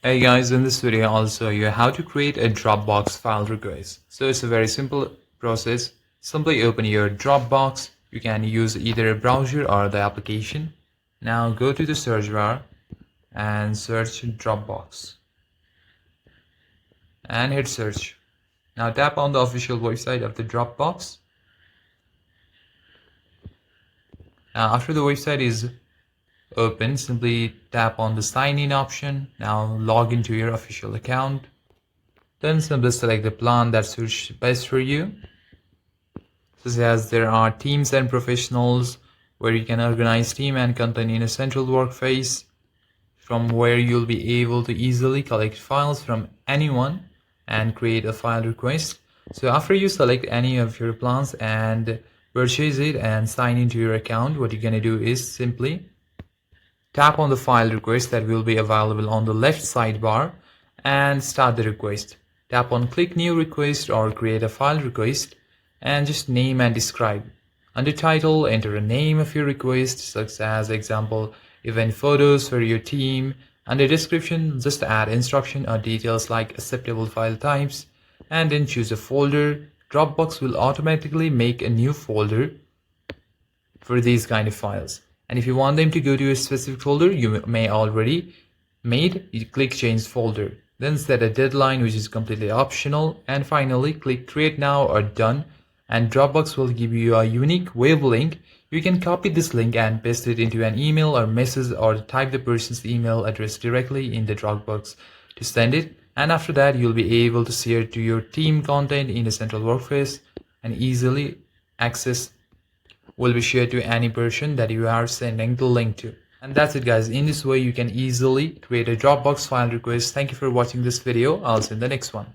Hey guys, in this video I'll show you how to create a Dropbox file request. So it's a very simple process. Simply open your Dropbox. You can use either a browser or the application. Now go to the search bar and search Dropbox and hit search. Now tap on the official website of the Dropbox. Now after the website is open, simply tap on the sign in option. Now log into your official account. Then simply select the plan that suits best for you. Such as there are teams and professionals, where you can organize team and content in a central workspace from where you'll be able to easily collect files from anyone and create a file request. So after you select any of your plans and purchase it and sign into your account, what you're going to do is simply tap on the file request that will be available on the left sidebar and start the request. Tap on click new request or create a file request and just name and describe. Under title, enter a name of your request, such as example event photos for your team. Under description, just add instruction or details like acceptable file types, and then choose a folder. Dropbox will automatically make a new folder for these kind of files. And if you want them to go to a specific folder you may already made, you click change folder. Then set a deadline, which is completely optional, and finally click create now or done, and Dropbox will give you a unique web link. You can copy this link and paste it into an email or message, or type the person's email address directly in the Dropbox to send it, and after that you'll be able to share to your team content in a central workspace and easily access will be shared to any person that you are sending the link to. And that's it guys. In this way you can easily create a Dropbox file request. Thank you for watching this video. I'll see you in the next one.